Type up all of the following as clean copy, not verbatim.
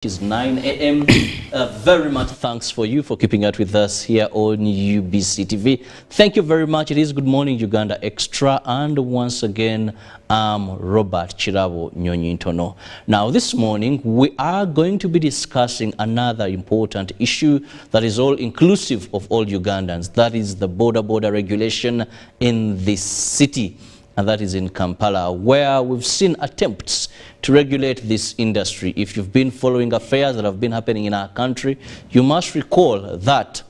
It's 9 a.m. Very much thanks for you for keeping out with us here on UBC TV. Thank you very much. It is Good Morning Uganda Extra, and once again, I'm Robert Chirabo Nyonyintono. Now, this morning, we are going to be discussing another important issue that is all inclusive of all Ugandans. That is the border regulation in this city, and that is in Kampala, where we've seen attempts to regulate this industry. If you've been following affairs that have been happening in our country, you must recall that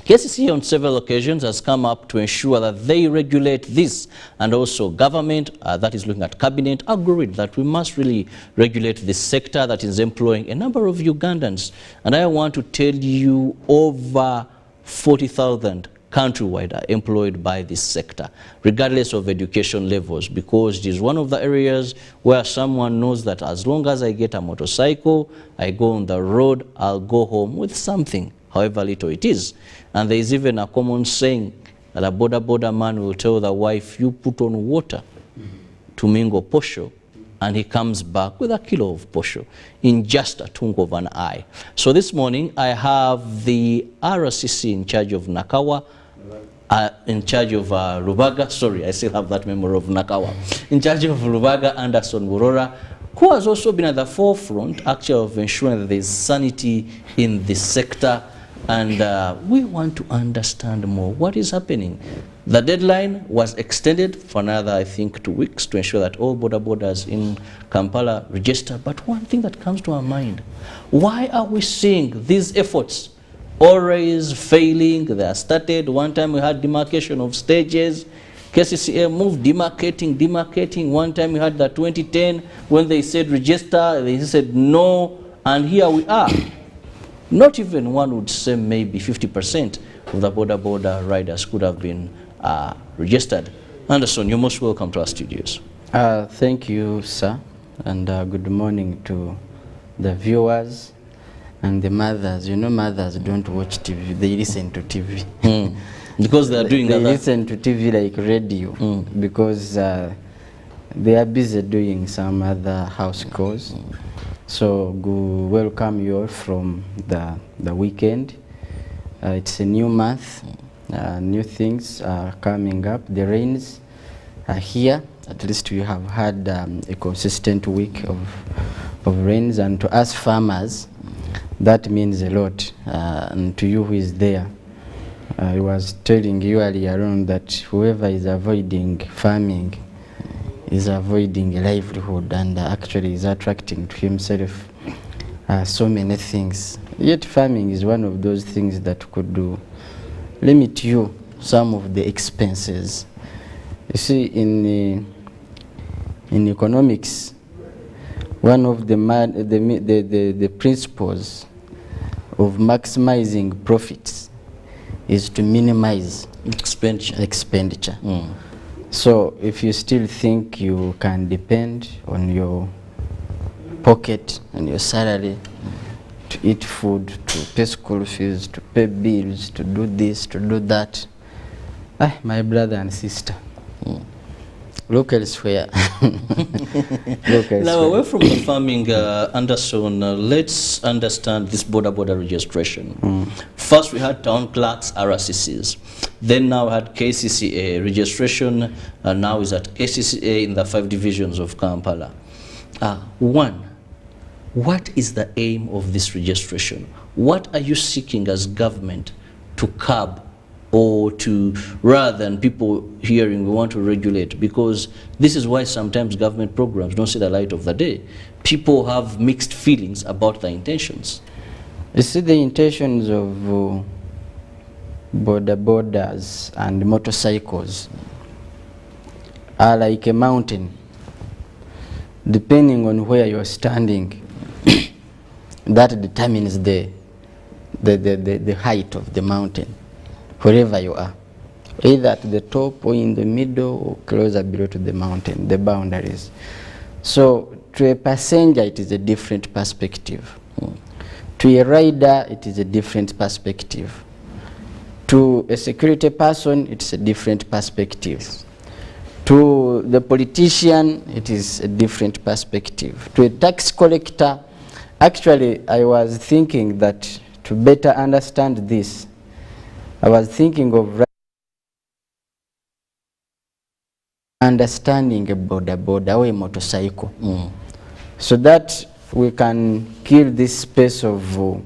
KCCA on several occasions has come up to ensure that they regulate this, and also government, that is looking at cabinet, agreed that we must really regulate this sector that is employing a number of Ugandans. And I want to tell you, over 40,000 countrywide are employed by this sector, regardless of education levels, because it is one of the areas where someone knows that as long as I get a motorcycle, I go on the road, I'll go home with something, however little it is. And there is even a common saying that a border man will tell the wife, you put on water to mingle posho, and he comes back with a kilo of posho in just a twinkle of an eye. So this morning I have the RCC in charge of Nakawa, in charge of Rubaga, sorry, I still have that memory of Nakawa, in charge of Rubaga, Anderson Burora, who has also been at the forefront actually of ensuring that there is sanity in this sector. And we want to understand more what is happening. The deadline was extended for another, I think, 2 weeks to ensure that all borders in Kampala register. But one thing that comes to our mind, why are we seeing these efforts always failing? They are started. One time we had demarcation of stages. KCCA moved demarcating. One time we had the 2010 when they said register, they said no, and here we are. Not even, one would say, maybe 50% of the border riders could have been registered. Anderson, you're most welcome to our studios. Thank you, sir, and good morning to the viewers and the mothers. You know, mothers don't watch TV, they listen to TV. Because they are doing They listen to TV like radio, because they are busy doing some other house chores. So welcome you all from the weekend. It's a new month, new things are coming up. The rains are here. At least we have had a consistent week of rains, and to us farmers, that means a lot. And to you who is there, I was telling you earlier on that whoever is avoiding farming is avoiding a livelihood, and actually is attracting to himself so many things. Yet farming is one of those things that could limit you some of the expenses. You see, in economics, one of the principles of maximizing profits is to minimize expenditure. So if you still think you can depend on your pocket and your salary to eat food, to pay school fees, to pay bills, to do this, to do that, my brother and sister, look elsewhere. Now, away from the farming, Anderson, let's understand this border registration. First, we had town clerks, RCCs. Then now we had KCCA registration, and now is at KCCA in the 5 divisions of Kampala. One, what is the aim of this registration? What are you seeking as government to curb, or to, rather than people hearing we want to regulate? Because this is why sometimes government programs don't see the light of the day. People have mixed feelings about the intentions. You see, the intentions of borders and motorcycles are like a mountain. Depending on where you're standing, that determines the height of the mountain, wherever you are, either at the top or in the middle or closer below to the mountain, the boundaries. So to a passenger, it is a different perspective. To a rider, it is a different perspective. To a security person, it's a different perspective. To the politician, it is a different perspective. To a tax collector, Actually, I was thinking that to better understand this, I was thinking of understanding a boda or a motorcycle, so that we can kill this space of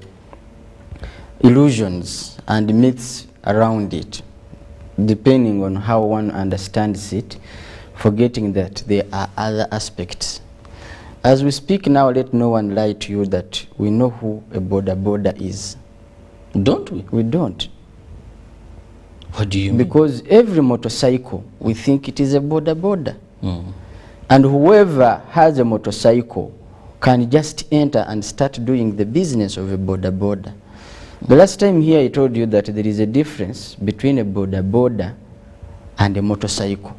illusions and myths around it, depending on how one understands it, forgetting that there are other aspects. As we speak now, let no one lie to you that we know who a boda is. Don't we? We don't. What do you mean? Because every motorcycle, we think it is a boda. And whoever has a motorcycle can just enter and start doing the business of a boda. The last time here I told you that there is a difference between a boda and a motorcycle.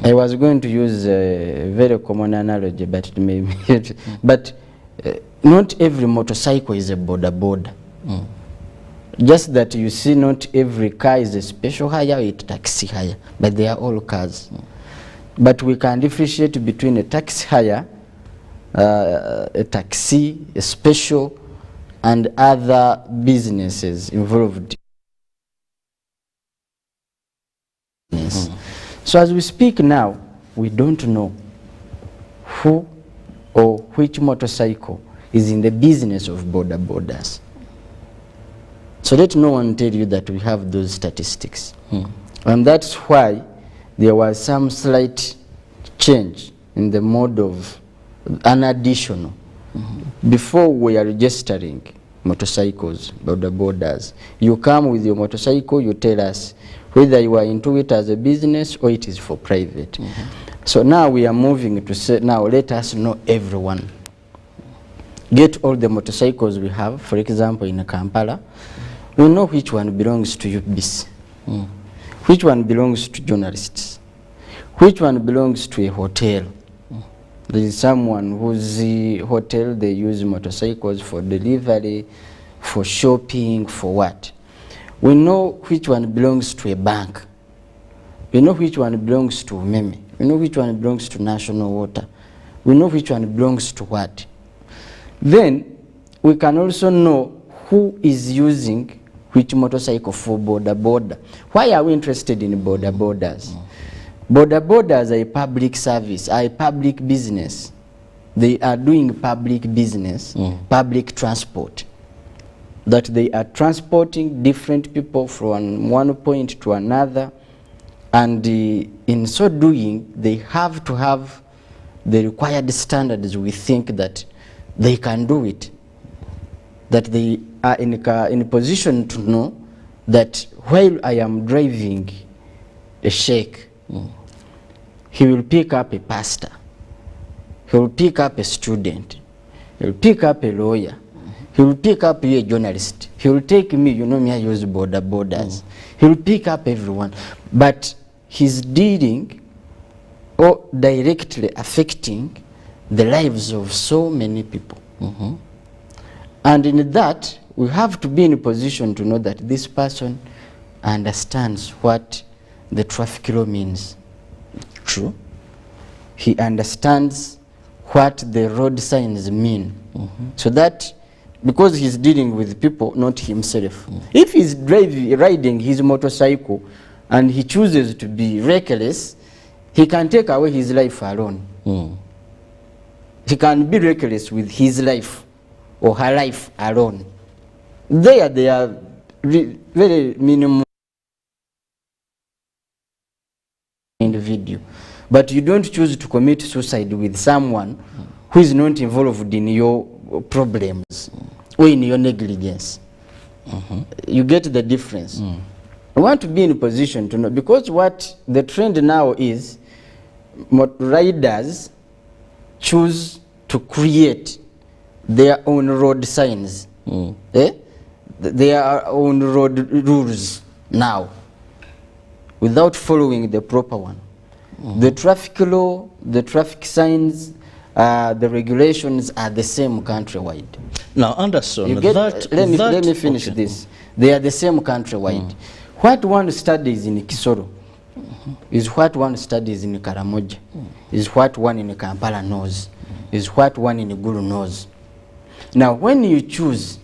I was going to use a very common analogy, but it may be but not every motorcycle is a boda. Just that you see, not every car is a special hire or a taxi hire, but they are all cars. But we can differentiate between a taxi hire, a taxi, a special, and other businesses involved. So as we speak now, we don't know who or which motorcycle is in the business of bodas. So let no one tell you that we have those statistics. And that's why there was some slight change in the mode of an additional. Before we are registering motorcycles, bodas, you come with your motorcycle, you tell us whether you are into it as a business or it is for private. So now we are moving to say, now let us know everyone. Get all the motorcycles we have, for example in Kampala, we know which one belongs to UBC, which one belongs to journalists, which one belongs to a hotel. There is someone whose hotel they use motorcycles for delivery, for shopping, for what. We know which one belongs to a bank. We know which one belongs to Meme. We know which one belongs to National Water. We know which one belongs to what. Then we can also know who is using which motorcycle for boda. Why are we interested in bodas? Bodas are a public service, are a public business. They are doing public business, public transport. That they are transporting different people from one point to another, and in so doing, they have to have the required standards. We think that they can do it, that they are in a position to know that while I am driving a sheikh, he will pick up a pastor, he will pick up a student, he will pick up a lawyer, he will pick up a journalist, he will take me, you know me, I use bodas. He will pick up everyone, but he's dealing or directly affecting the lives of so many people. And in that, we have to be in a position to know that this person understands what the traffic law means. True. He understands what the road signs mean. So that, because he's dealing with people, not himself. If he's riding his motorcycle and he chooses to be reckless, he can take away his life alone. He can be reckless with his life or her life alone. They are very minimum individual. But you don't choose to commit suicide with someone who is not involved in your problems or in your negligence. You get the difference. I want to be in a position to know, because what the trend now is, riders choose to create their own road signs, their own road rules now, without following the proper one. The traffic law, the traffic signs, the regulations are the same countrywide. Now, Anderson, let me finish this. They are the same countrywide. What one studies in Kisoro is what one studies in Karamoja, is what one in Kampala knows, is what one in Gulu knows. Now, when you choose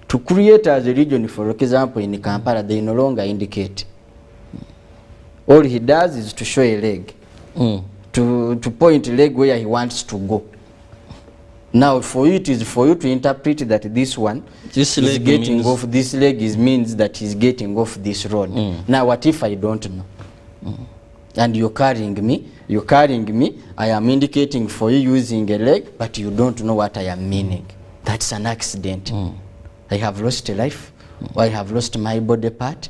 to create as a region, for example, in Kampala, they no longer indicate. All he does is to show a leg, to point a leg where he wants to go. Now, for you, it is for you to interpret that this one is getting off this leg means that he's getting off this road. Now, what if I don't know? And you're carrying me, I am indicating for you using a leg, but you don't know what I am meaning. That's an accident. I have lost a life, or I have lost my body part,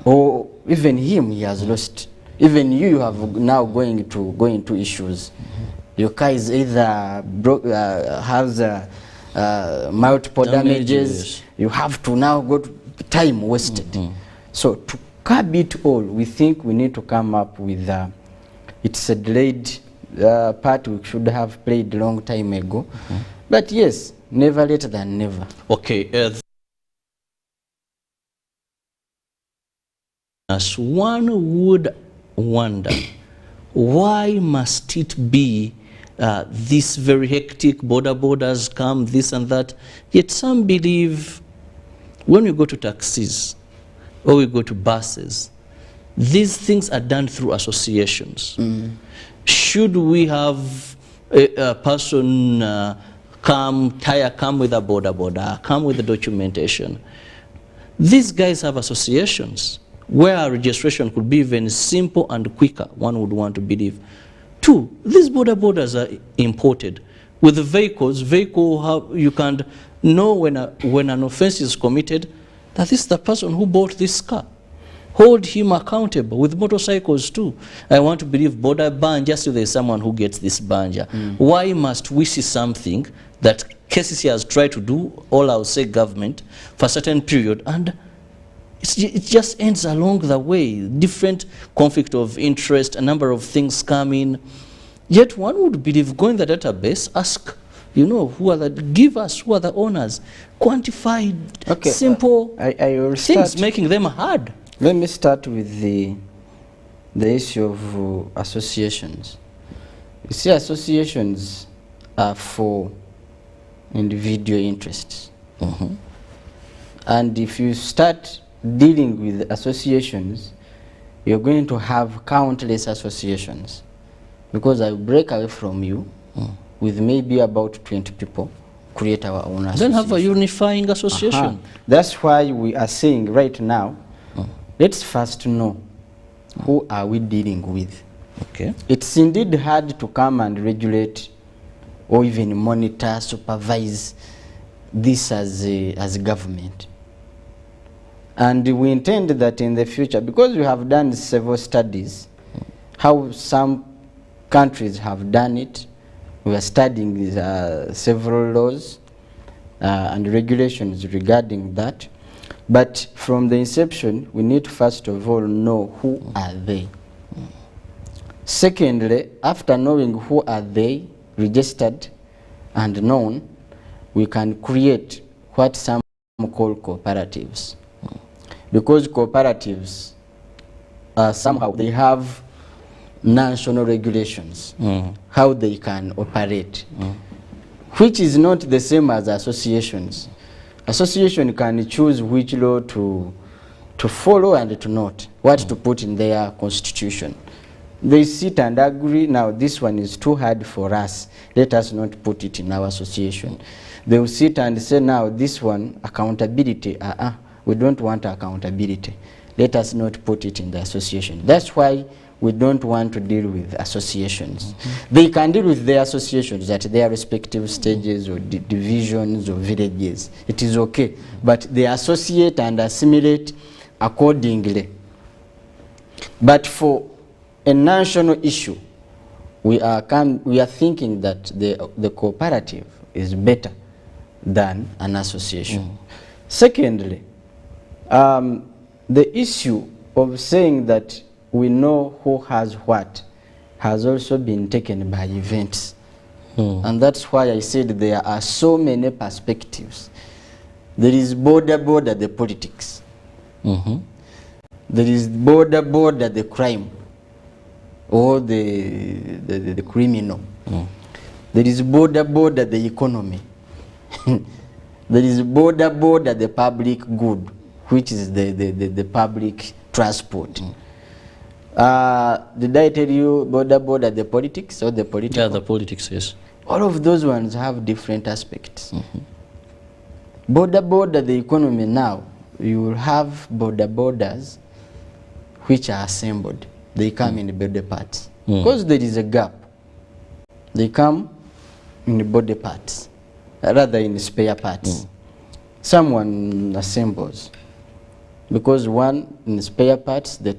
or even him, he has lost. Even you have now going into issues. Your car is either has multiple damages. You have to now go to time wasted. So to curb it all, we think we need to come up with it's a delayed part we should have played a long time ago. But yes, never later than never. Okay. As one would wonder, why must it be this very hectic borders come, this and that? Yet some believe when we go to taxis or we go to buses, these things are done through associations. Should we have a person come with a border, come with the documentation? These guys have associations where registration could be even simple and quicker, one would want to believe. Two, these borders are imported. With the vehicles, you can know when an offense is committed, that this is the person who bought this car. Hold him accountable. With motorcycles too. I want to believe border ban, just if there is someone who gets this banja. Why must we see something that KCC has tried to do, all I'll say government, for a certain period, and it just ends along the way. Different conflict of interest, a number of things come in. Yet one would believe, go in the database, ask, give us who are the owners, quantified, simple things, making them hard. Let me start with the issue of associations. You see, associations are for individual interests. And if you start dealing with associations, you're going to have countless associations, because I break away from you with maybe about 20 people, create our own association. Then have a unifying association. That's why we are saying right now, let's first know who are we dealing with. Okay. It's indeed hard to come and regulate or even monitor, supervise this as government. And we intend that in the future, because we have done several studies, how some countries have done it. We are studying several laws and regulations regarding that. But from the inception, we need to first of all know who are they. Secondly, after knowing who are they, registered and known, we can create what some call cooperatives. Because cooperatives, somehow they have national regulations, how they can operate, which is not the same as associations. Association can choose which law to follow and to not, what to put in their constitution. They sit and agree, now this one is too hard for us, let us not put it in our association. They will sit and say, now this one, accountability, we don't want accountability. Let us not put it in the association. That's why we don't want to deal with associations. They can deal with their associations at their respective stages or divisions or villages. It is okay. But they associate and assimilate accordingly. But for a national issue, we are thinking that the cooperative is better than an association. Secondly, the issue of saying that we know who has what has also been taken by events. And that's why I said there are so many perspectives. There is border the politics. There is border the crime or the criminal. There is border the economy. There is border the public good, which is the public transport. Did I tell you border the politics or the political? Yeah, the politics, yes. All of those ones have different aspects. Border the economy now, you will have borders which are assembled. They come in the body parts. Because there is a gap. They come in the body parts, rather in the spare parts. Someone assembles. Because one, in the spare parts, the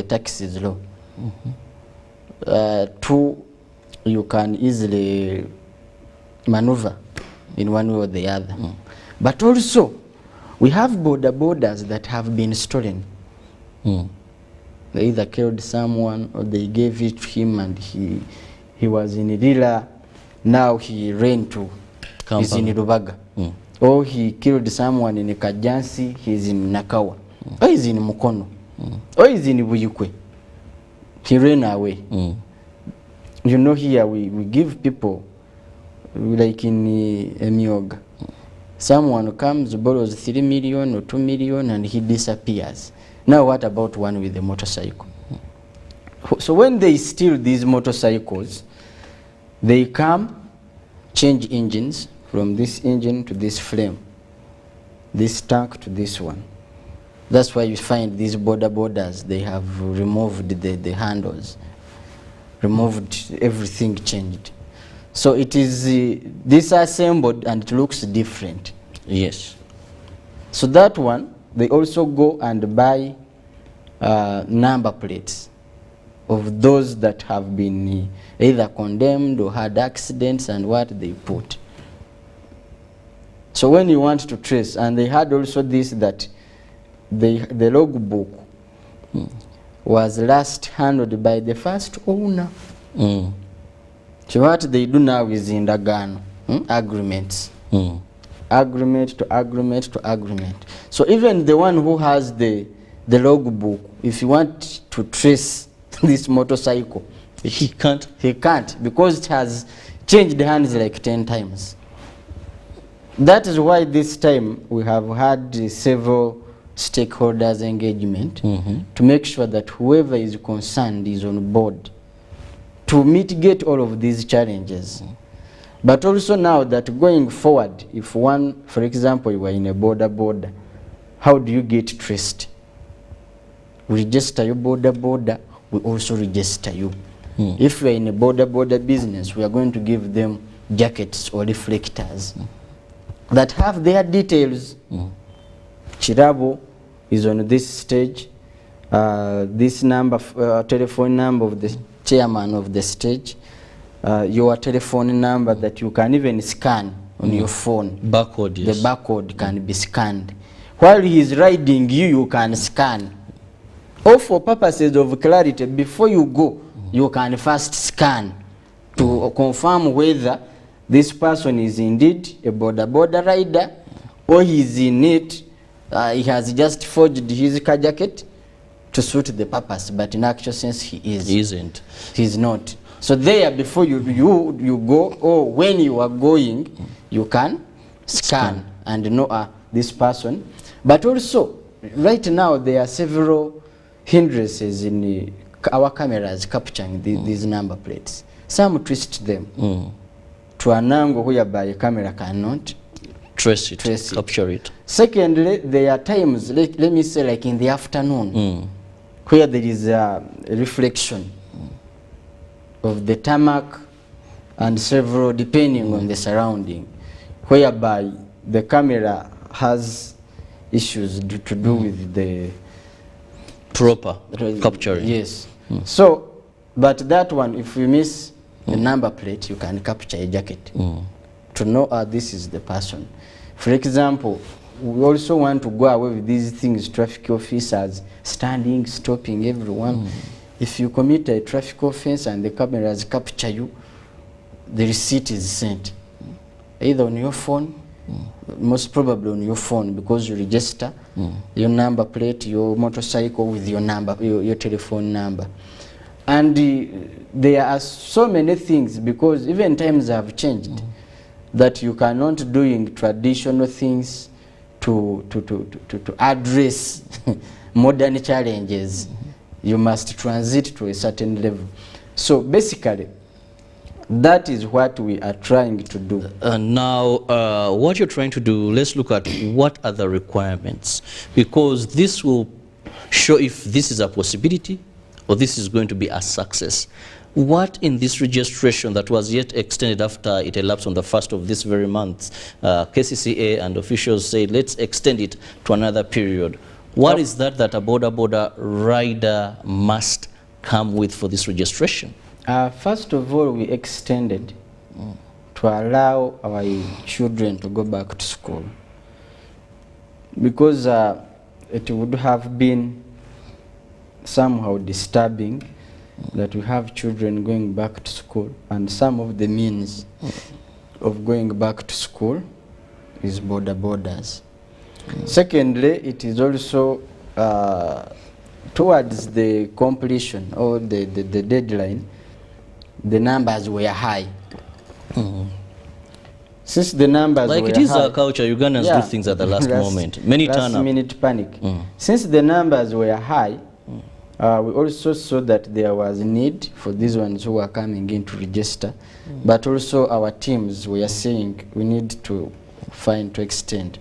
tax is low. Two, you can easily maneuver in one way or the other. But also, we have borders that have been stolen. They either killed someone or they gave it to him and he was in Irila, now he ran to, he's in Rubaga. Or he killed someone in Kajansi, he's in Nakawa. Or he's in Mukono. Or he's in Buyukwe. He ran away. You know, here we give people, like in Emioga, someone comes, borrows 3 million or 2 million and he disappears. Now what about one with a motorcycle? So when they steal these motorcycles, they come, change engines from this engine to this frame, this tank to this one. That's why you find these borders, they have removed the handles, removed everything, changed. So it is disassembled and it looks different. Yes. So that one, they also go and buy number plates of those that have been either condemned or had accidents and what they put. So when you want to trace, and they had also this, that the logbook was last handled by the first owner. So what they do now is in Ndagano, agreements. Agreement to agreement to agreement. So even the one who has the logbook, if you want to trace this motorcycle, he can't. He can't, because it has changed hands like 10 times. That is why this time we have had several stakeholders engagement to make sure that whoever is concerned is on board to mitigate all of these challenges. But also now that going forward, if one, for example, you are in a border, how do you get traced? We register your border, we also register you. If we are in a border business, we are going to give them jackets or reflectors that have their details. Chirabo is on this stage. This number, telephone number of the chairman of the stage. Your telephone number that you can even scan on your phone. Barcode, yes. The barcode can be scanned. While he is riding you, you can scan. Or for purposes of clarity, before you go, you can first scan to confirm whether this person is indeed a border rider, or he is in it, he has just forged his car jacket to suit the purpose, but in actual sense he is. He isn't. He's not. So there, before you go, or when you are going, you can scan and know this person. But also, right now there are several hindrances in our cameras capturing these number plates. Some twist them to an angle whereby a camera cannot trace it, capture it. Secondly, there are times, let me say like in the afternoon, where there is a reflection of the tarmac and several, depending on the surrounding, whereby the camera has issues to do with the proper capturing. Yes. So, but that one, if you miss the number plate, you can capture a jacket to know this is the person. For example, we also want to go away with these things, traffic officers standing, stopping everyone. If you commit a traffic offense and the cameras capture you, the receipt is sent either on your phone, most probably on your phone, because you register your number plate, your motorcycle with your number, your telephone number. And there are so many things, because even times have changed, that you cannot doing traditional things to address modern challenges. You must transit to a certain level. So basically, that is what we are trying to do. Now, what you're trying to do, let's look at what are the requirements, because this will show if this is a possibility or this is going to be a success. What in this registration that was yet extended after it elapsed on the 1st of this very month, KCCA and officials said, let's extend it to another period. What is that a border rider must come with for this registration? First of all, we extended to allow our children to go back to school, because it would have been somehow disturbing that we have children going back to school, and some of the means of going back to school is borders. Secondly, it is also towards the completion or the deadline, the numbers were high. Since the numbers like were it is high, our culture, Ugandans do things at the last moment. Many turn up. Minute panic. Since the numbers were high, we also saw that there was a need for these ones who are coming in to register, but also our teams were saying we need to find to extend.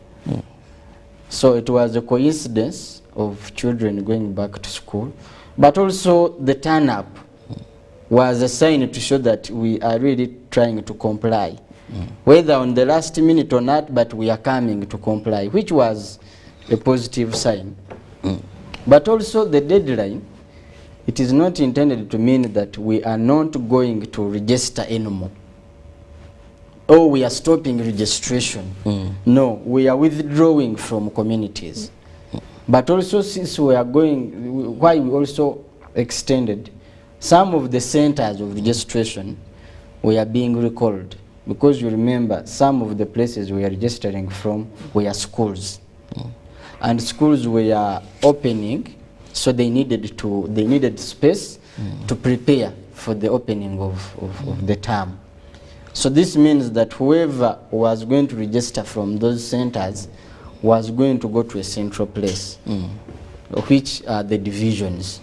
So it was a coincidence of children going back to school, but also the turn up was a sign to show that we are really trying to comply, whether on the last minute or not, but we are coming to comply, which was a positive sign. But also the deadline, it is not intended to mean that we are not going to register anymore, or we are stopping registration. No, we are withdrawing from communities. But also, since we are going, why we also extended, some of the centers of registration were being recalled, because you remember some of the places we are registering from were schools, and schools were opening, so they needed space to prepare for the opening of the term. So this means that whoever was going to register from those centers was going to go to a central place, which are the divisions.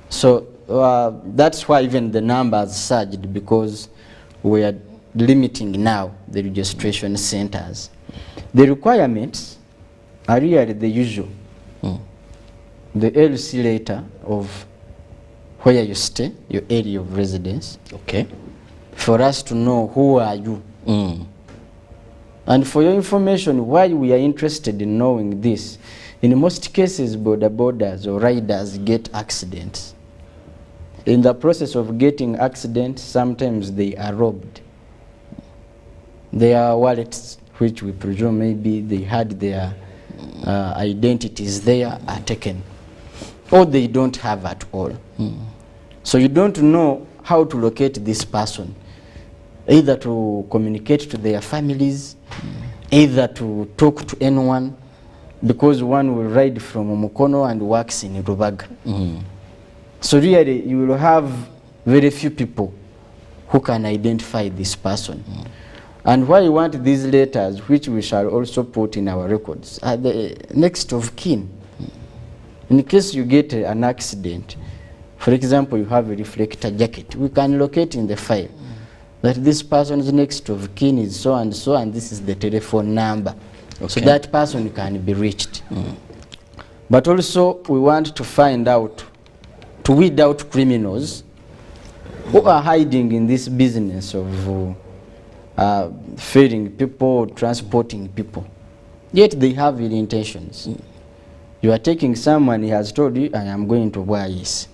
So that's why even the numbers surged, because we are limiting now the registration centers. The requirements are really the usual. The LC letter of where you stay, your area of residence. Okay. For us to know who are you. And for your information, why we are interested in knowing this, in most cases borders or riders get accidents. In the process of getting accidents, sometimes they are robbed. Their wallets, which we presume maybe they had their identities there, are taken, or they don't have at all. So you don't know how to locate this person, either to communicate to their families, either to talk to anyone, because one will ride from Mukono and works in Rubaga. So really, you will have very few people who can identify this person. And why we want these letters, which we shall also put in our records, are the next of kin. In case you get an accident, for example, you have a reflector jacket, we can locate in the file that this person's next of kin is so and so, and this is the telephone number. So that person can be reached. But also, we want to find out, to weed out criminals who are hiding in this business of feeding people, transporting people. Yet they have ill intentions. You are taking someone, he has told you, I am going to Bwais.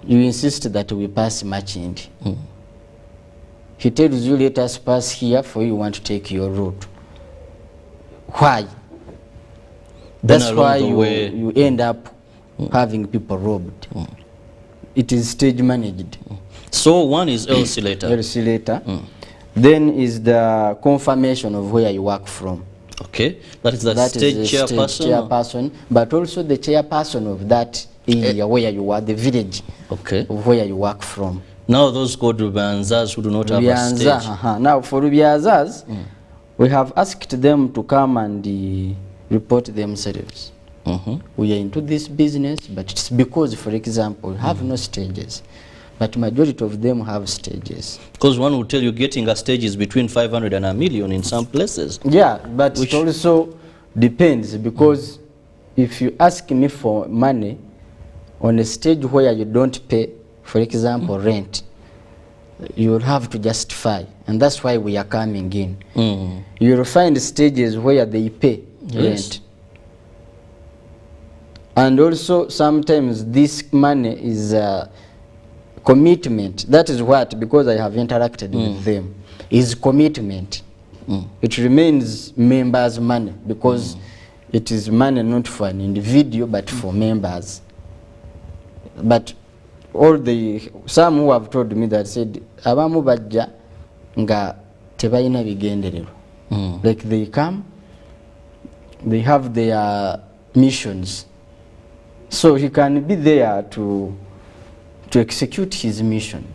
You insist that we pass Machindi. He tells you, let us pass here, for you want to take your route. Why? That's why you end up having people robbed. It is stage managed. So one is LC letter. LC letter. Then is the confirmation of where you work from. Okay, that is the stage chairperson. But also the chairperson of that area where you are, the village Okay. of where you work from. Now those called Rubanzas who do not have a stage. Now for Rubiazas, we have asked them to come and report themselves. We are into this business, but it's because, for example, we have no stages. But majority of them have stages. Because one will tell you getting a stage is between 500 and a million in some places. Yeah, but it also depends, because if you ask me for money on a stage where you don't pay, for example, rent, you will have to justify. And that's why we are coming in. You will find stages where they pay rent. And also sometimes this money is commitment. That is what, because I have interacted with them, is commitment. It remains members' money, because it is money not for an individual but for members. But some who have told me that said abamu bajja nga tebayina bigenderero. Like they come, they have their missions. So he can be there to execute his mission.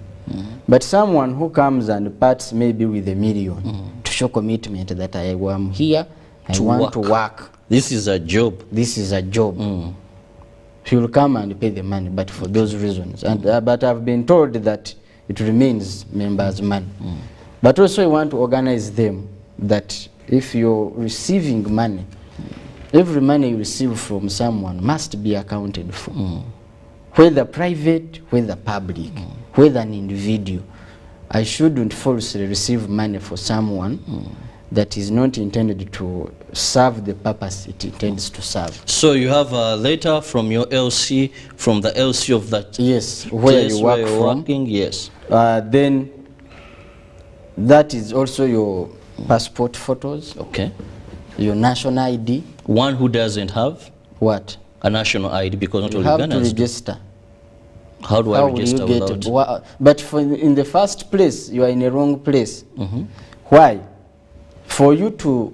But someone who comes and parts maybe with $1 million to show commitment that I am here, I want to work. This is a job. This is a job. He will come and pay the money, but for those reasons. And but I've been told that it remains members' money. But also I want to organize them that if you're receiving money, every money you receive from someone must be accounted for. Whether private, whether public, whether an individual. I shouldn't falsely receive money for someone that is not intended to serve the purpose it intends to serve. So you have a letter from your LC, from the LC of that where you work where you're from. working, yes. Then that is also your passport photos. Okay. Your national ID. One who doesn't have what? A national ID, because not you all have Ugandans to register. How do I register without? But in the first place, you are in a wrong place. Why? For you to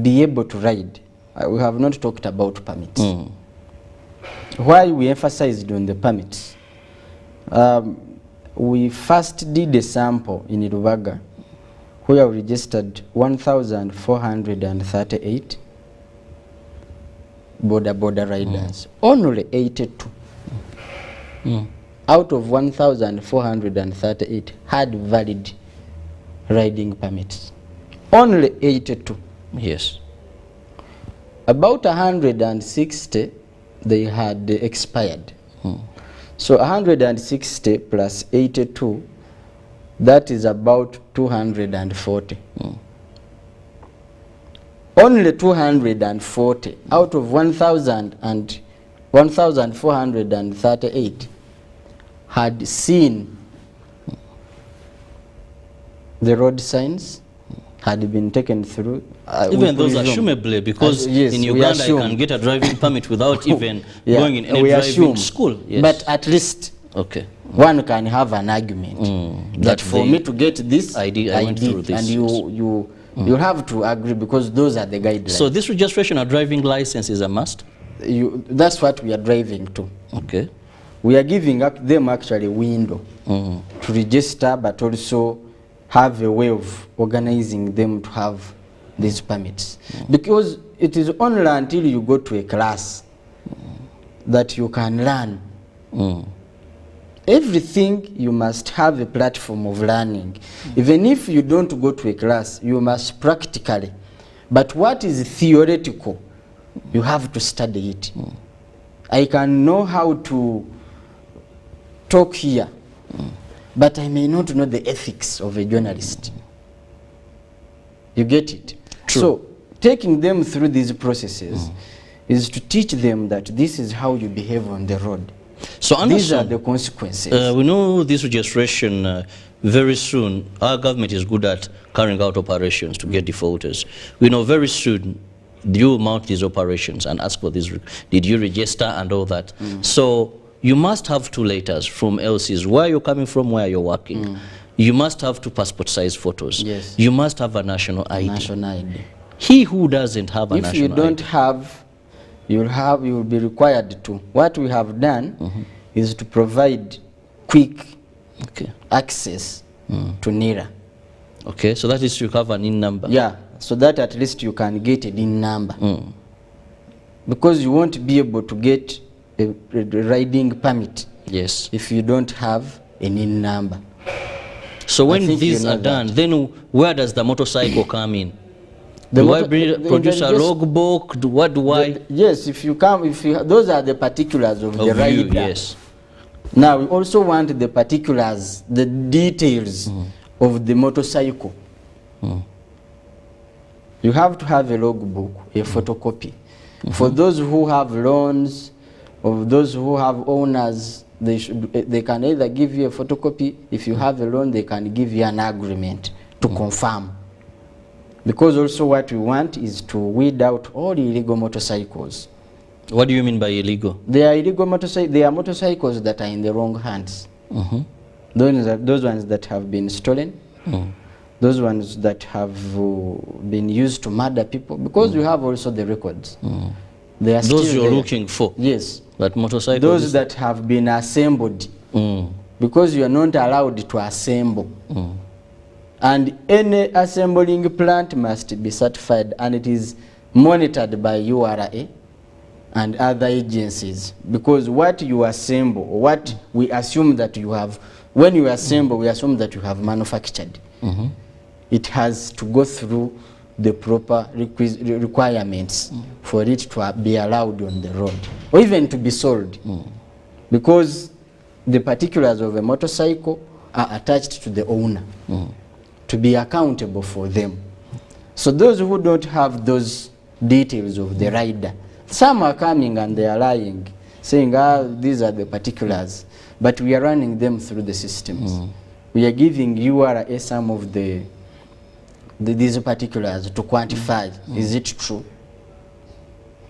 be able to ride, we have not talked about permits. Why we emphasized on the permits? We first did a sample in Rubaga, where we registered 1,438 border riders. Only 82 out of 1,438 had valid riding permits. Only 82. Yes. About 160 they had expired. So 160 plus 82, that is about 240. Only 240 out of 1,438 had seen the road signs, had been taken through. Even those assumably, because in Uganda you can get a driving permit without even going in any driving school. Yes. But at least one can have an argument that for me to get this ID, I went through this, and you have to agree, because those are the guidelines. So this registration or driving license is a must? That's what we are driving to. Okay. We are giving them actually a window to register, but also have a way of organizing them to have these permits. Because it is only until you go to a class that you can learn. Everything you must have a platform of learning. Even if you don't go to a class, you must practically. But what is theoretical, you have to study it. I can know how to talk here, but I may not know the ethics of a journalist. You get it? True. So taking them through these processes is to teach them that this is how you behave on the road. So Anderson, these are the consequences. We know this registration very soon. Our government is good at carrying out operations to get defaulters. We know very soon you mount these operations and ask for this. Did you register and all that? So you must have 2 letters from LCs, where you're coming from, where you're working. You must have 2 passport size photos. Yes. You must have a national ID. National ID. He who doesn't have a national ID. If you don't have you will be required to. What we have done is to provide quick access to NIRA. Okay, so that is you have an IN number. Yeah, so that at least you can get a NIN number. Because you won't be able to get a riding permit if you don't have a NIN number. So when these are done, then where does the motorcycle come in? Do I produce a logbook? What do I? Yes, if you come, those are the particulars of the rider. Yes. Now we also want the particulars, the details of the motorcycle. You have to have a logbook, a photocopy. For those who have loans, or those who have owners, they can either give you a photocopy. If you have a loan, they can give you an agreement to confirm. Because also what we want is to weed out all illegal motorcycles. What do you mean by illegal? They are illegal motorcycles. They are motorcycles that are in the wrong hands. Those ones that have been stolen. Those ones that have been used to murder people. Because we have also the records. They are those still you're there. Looking for. Yes. That motorcycles. Those that have been assembled. Because you are not allowed to assemble. And any assembling plant must be certified, and it is monitored by URA and other agencies. Because what you assemble, what we assume that you have, when you assemble, we assume that you have manufactured. It has to go through the proper requirements for it to be allowed on the road, or even to be sold. Because the particulars of a motorcycle are attached to the owner. To be accountable for them. So those who don't have those details of the rider, some are coming and they are lying, saying, these are the particulars, but we are running them through the systems. We are giving URA some of these particulars to quantify, is it true?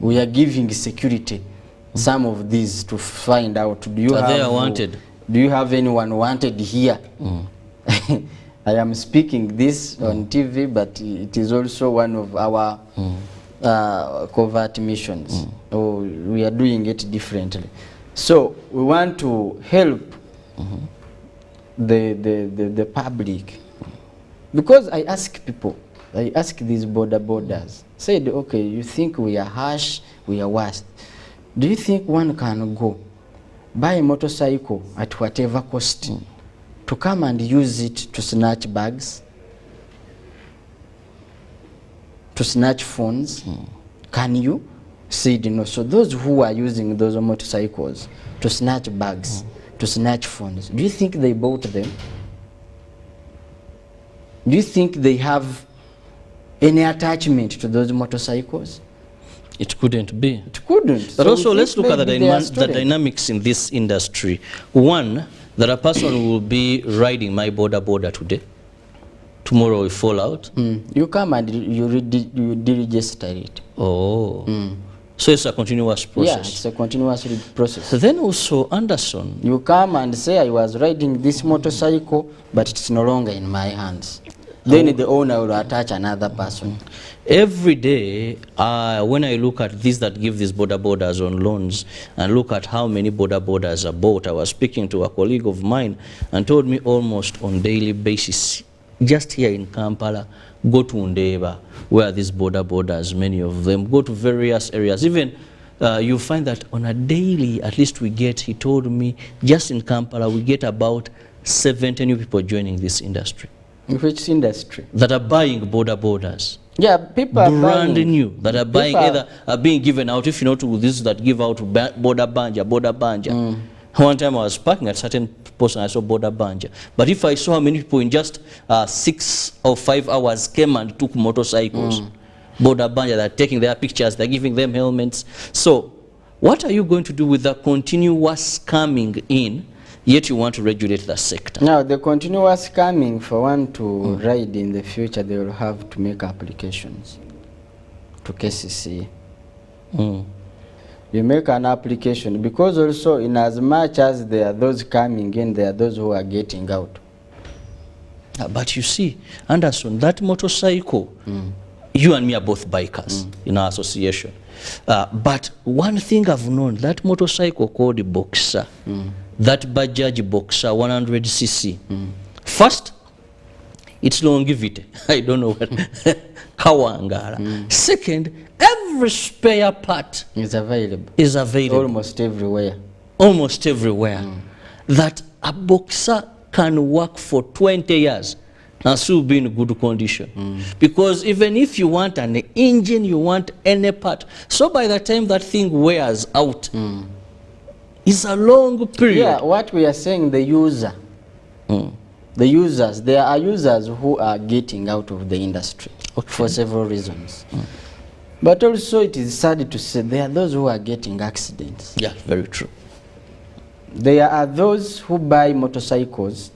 We are giving security some of these to find out, do you have anyone wanted here? I am speaking this on TV, but it is also one of our covert missions. We are doing it differently. So we want to help the public. Because I ask people, I ask these borders, said, okay, you think we are harsh, we are worst. Do you think one can go buy a motorcycle at whatever cost to come and use it to snatch bags, to snatch phones? Can you? Said no. So those who are using those motorcycles to snatch bags, to snatch phones, do you think they bought them? Do you think they have any attachment to those motorcycles? It couldn't be. It couldn't. But so also let's look at the dynamics in this industry. One, that a person will be riding my border today, tomorrow will fall out. You come and you deregister it. So it's a continuous process. Yeah, it's a continuous process. Then also, Anderson, you come and say, I was riding this motorcycle, but it's no longer in my hands. Then the owner will attach another person. Every day, when I look at these that give these borders on loans and look at how many borders are bought, I was speaking to a colleague of mine and told me almost on daily basis, just here in Kampala, go to Ndeba, where these borders, many of them, go to various areas. Even you find that on a daily, at least we get, he told me, just in Kampala, we get about 70 new people joining this industry. Which industry? That are buying borders. Yeah, people are brand buying. new, that are buying, either are being given out, if you know, to this that give out border banja. One time I was parking at a certain post and I saw border banja. But if I saw how many people in just 6 or 5 hours came and took motorcycles, border banja, they're taking their pictures, they're giving them helmets. So what are you going to do with the continuous coming in, yet you want to regulate the sector? Now, the continuous coming, for one to ride in the future, they will have to make applications to KCC. You make an application, because also in as much as there are those coming in, there are those who are getting out. But you see, Anderson, that motorcycle, you and me are both bikers in our association. But one thing I've known, that motorcycle called the Boxer, that Bajaj Boxer 100cc, first, it's longevity. I don't know what. Kawangara. Second, every spare part It's available. is available. Almost everywhere. Almost everywhere. That a Boxer can work for 20 years and still be in good condition. Because even if you want an engine, you want any part, so by the time that thing wears out, it's a long period. Yeah, what we are saying, the user, the users, there are users who are getting out of the industry for several reasons. But also it is sad to say there are those who are getting accidents. Yeah, very true. There are those who buy motorcycles.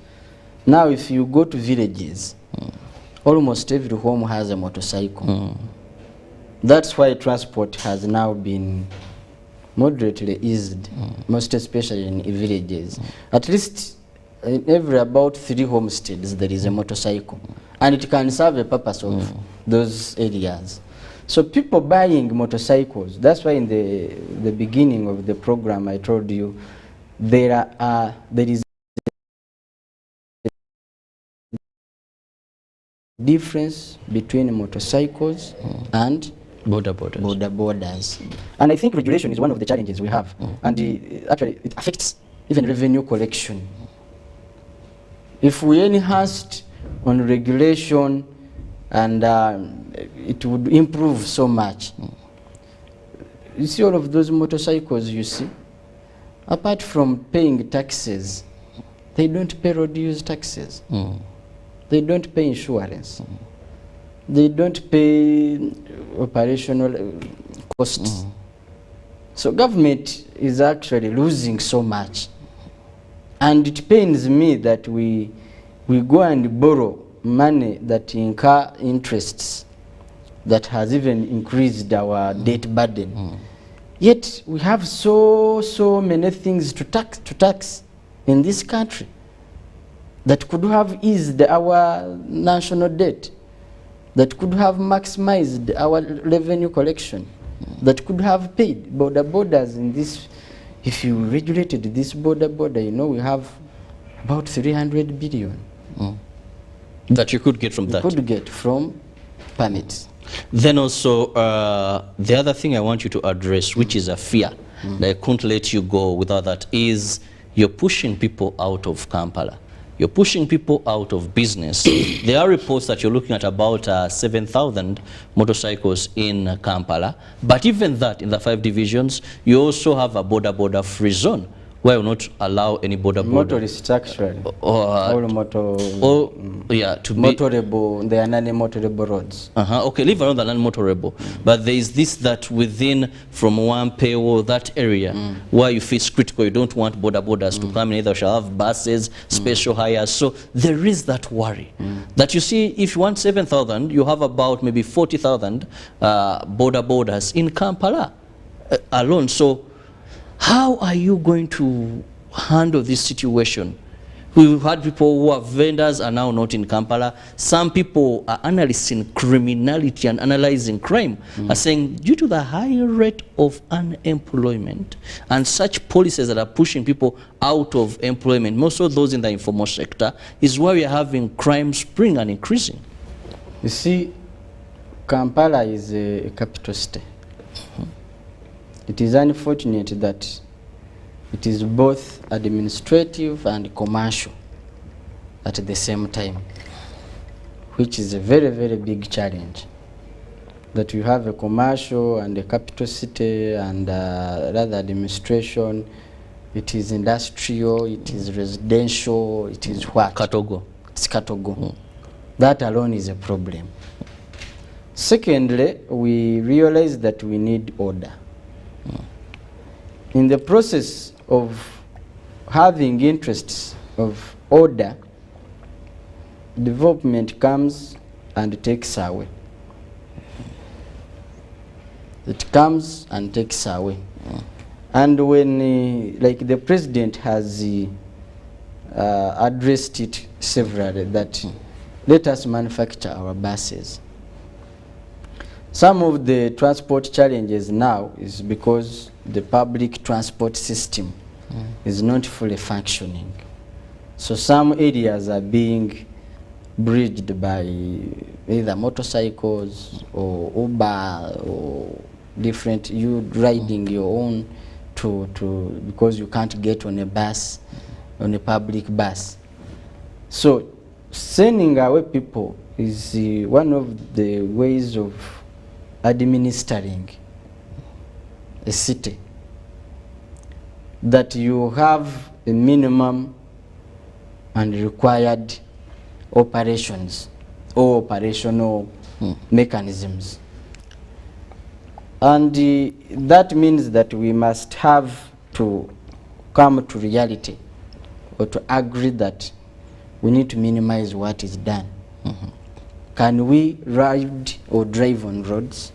Now if you go to villages, almost every home has a motorcycle. That's why transport has now been moderately eased, most especially in villages. At least in every about 3 homesteads there is a motorcycle, and it can serve a purpose of those areas. So people buying motorcycles, that's why in the beginning of the program I told you there is difference between motorcycles and Border borders. And I think regulation is one of the challenges we have, and actually it affects even revenue collection. If we enhanced on regulation, and it would improve so much. You see all of those motorcycles you see, apart from paying taxes, they don't pay road use taxes. They don't pay insurance. They don't pay operational costs. So government is actually losing so much. And it pains me that we go and borrow money that incur interests that has even increased our debt burden. Yet we have so many things to tax in this country that could have eased our national debt, that could have maximized our revenue collection, that could have paid borders in this. If you regulated this border, you know, we have about 300 billion. That you could get from that. Could get from permits. Then also, the other thing I want you to address, which is a fear that I couldn't let you go without that, is you're pushing people out of Kampala. You're pushing people out of business. There are reports that you're looking at about 7,000 motorcycles in Kampala. But even that, in the 5 divisions, you also have a border-free zone where will not allow any border. Motorists actually. All yeah, to motorable, they are non-motorable roads. Okay, leave around the non-motorable. But there is this that within from one paywall, that area where you feel critical, you don't want borders to come in, either shall have buses, special hires. So there is that worry that you see, if you want 7,000, you have about maybe 40,000 borders in Kampala alone. So how are you going to handle this situation? We've had people who are vendors are now not in Kampala. Some people are analyzing criminality and analyzing crime, are saying due to the high rate of unemployment and such policies that are pushing people out of employment, most of those in the informal sector, is why we are having crime spring and increasing. You see, Kampala is a capital city. It is unfortunate that it is both administrative and commercial at the same time, which is a very, very big challenge. That you have a commercial and a capital city and rather administration, it is industrial, it is residential, it is what? Katogo. It's Katogo. That alone is a problem. Secondly, we realize that we need order. In the process of having interests of order, development comes and takes away. It comes and takes away. And when, like the president has addressed it severally, that let us manufacture our buses. Some of the transport challenges now is because the public transport system is not fully functioning. So some areas are being bridged by either motorcycles or Uber or different, you riding your own because you can't get on a bus, on a public bus. So sending away people is one of the ways of administering a city, that you have a minimum and required operations or operational mechanisms. And that means that we must have to come to reality or to agree that we need to minimize what is done. Can we ride or drive on roads,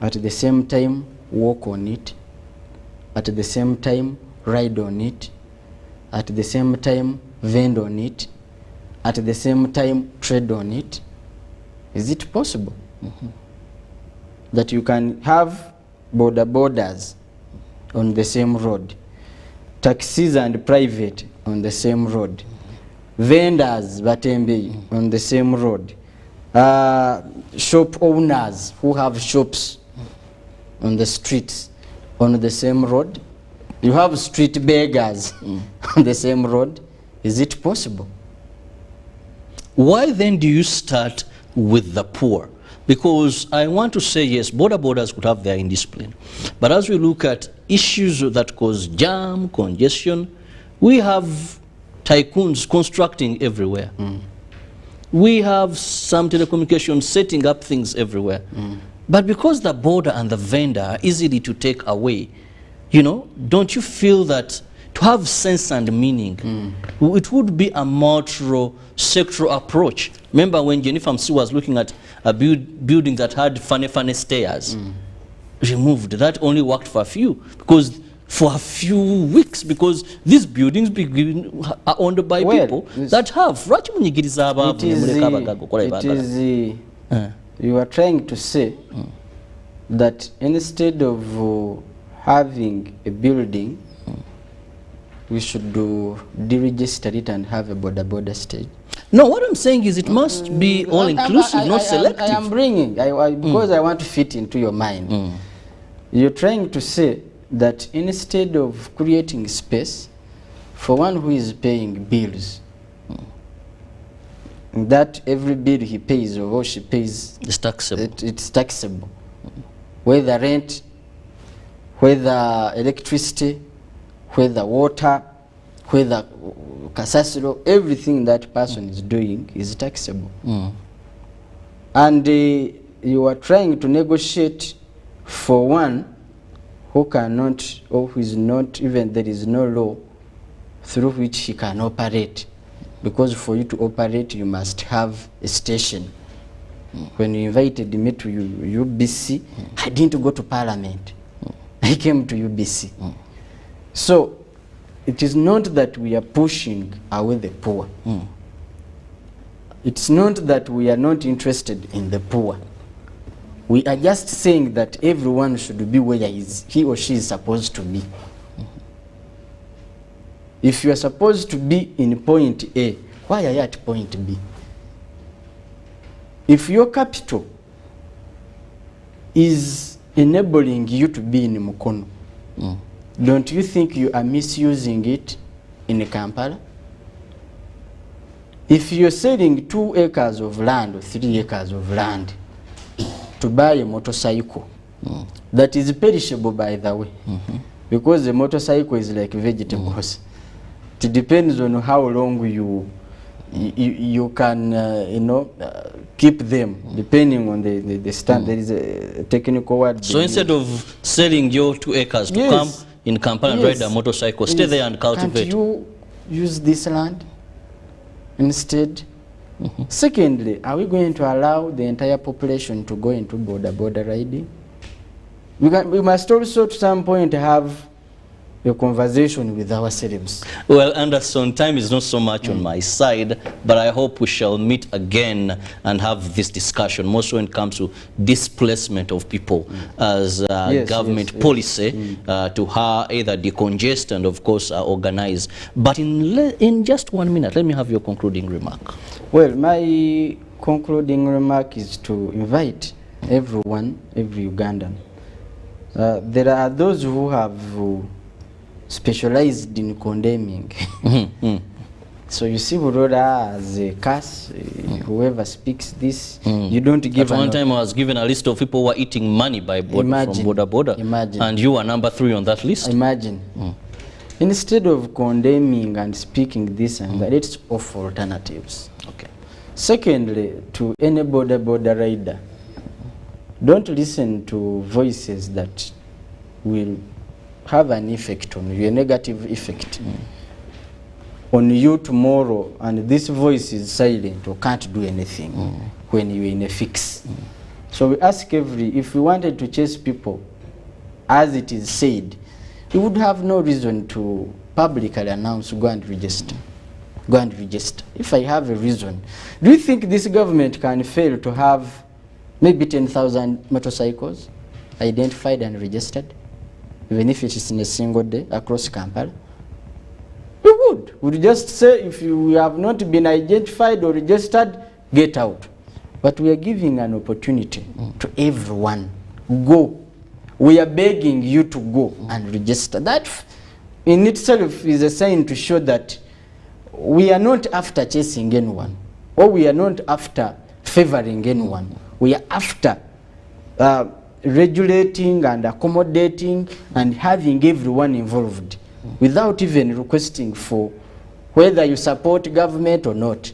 at the same time walk on it, at the same time ride on it, at the same time vend on it, at the same time trade on it? Is it possible that you can have borders on the same road, taxis and private on the same road, vendors batembe on the same road, shop owners who have shops on the streets on the same road? You have street beggars on the same road. Is it possible? Why then do you start with the poor? Because I want to say, yes, borders could have their indiscipline. But as we look at issues that cause jam, congestion, we have tycoons constructing everywhere. We have some telecommunications setting up things everywhere. But because the border and the vendor are easily to take away, you know, don't you feel that to have sense and meaning, it would be a sectoral approach? Remember when Jennifer Msi was looking at a building that had funny stairs, removed. That only worked for a few, because for a few weeks, because these buildings are owned by people that have. You are trying to say that instead of having a building, we should deregister it and have a border stage. No, what I'm saying is it must be all inclusive, not selective. I am bringing, because I want to fit into your mind. You're trying to say that instead of creating space for one who is paying bills, that every bill he pays or she pays, it's taxable. It's taxable. Whether rent, whether electricity, whether water, whether kasasiro, everything that person is doing is taxable. And you are trying to negotiate for one who cannot, or who is not, even there is no law through which he can operate. Because for you to operate, you must have a station. When you invited me to UBC, I didn't go to Parliament. I came to UBC. So it is not that we are pushing away the poor. It's not that we are not interested in the poor. We are just saying that everyone should be where he or she is supposed to be. If you are supposed to be in point A, why are you at point B? If your capital is enabling you to be in Mukono, don't you think you are misusing it in Kampala? If you're selling 2 acres of land or 3 acres of land to buy a motorcycle, that is perishable, by the way, because the motorcycle is like vegetables. It depends on how long you can keep them, depending on the stand. There is a technical word. So instead of selling your 2 acres to come in Kampala and ride a motorcycle, stay there and cultivate. Can't you use this land instead? Secondly, are we going to allow the entire population to go into border riding? We must also at some point have a conversation with ourselves. Well, Anderson, time is not so much on my side, but I hope we shall meet again and have this discussion, more so when it comes to displacement of people as government policy to either decongest and, of course, organize. But in just 1 minute, let me have your concluding remark. Well, my concluding remark is to invite everyone, every Ugandan. There are those who have specialized in condemning. So you see Burora as a curse, whoever speaks this, you don't give. At one time I was given a list of people who were eating money by from border. Imagine. And you are number 3 on that list. Imagine. Instead of condemning and speaking this and that, let's offer alternatives. Okay. Secondly, to any border rider, don't listen to voices that will have an effect on you, a negative effect on you tomorrow, and this voice is silent or can't do anything when you're in a fix. So we ask if we wanted to chase people, as it is said, we would have no reason to publicly announce, go and register. Go and register. If I have a reason, do you think this government can fail to have maybe 10,000 motorcycles identified and registered, even if it is in a single day across Kampala? We would. We'd just say, if you have not been identified or registered, get out. But we are giving an opportunity to everyone. Go. We are begging you to go and register. That in itself is a sign to show that we are not after chasing anyone, or we are not after favoring anyone. We are after regulating and accommodating and having everyone involved without even requesting for whether you support government or not,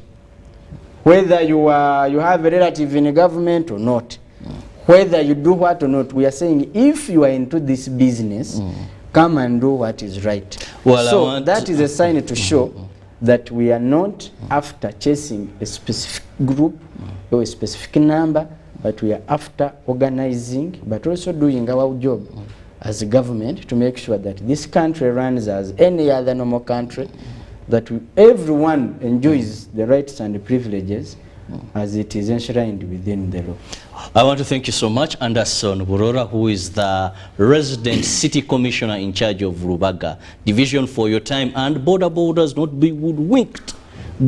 whether you have a relative in a government or not, whether you do what or not. We are saying, if you are into this business, come and do what is right. Well, so that is a sign to show that we are not after chasing a specific group or a specific number, but we are after organizing, but also doing our job as a government to make sure that this country runs as any other normal country, that everyone enjoys the rights and the privileges as it is enshrined within the law. I want to thank you so much, Anderson Burora, who is the resident city commissioner in charge of Rubaga division, for your time. And borders not be woodwinked.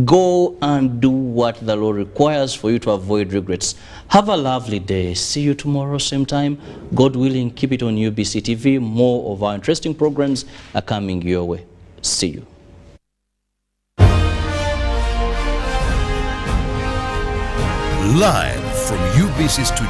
Go and do what the law requires for you to avoid regrets. Have a lovely day. See you tomorrow, same time. God willing, keep it on UBC TV. More of our interesting programs are coming your way. See you. Live from UBC Studio.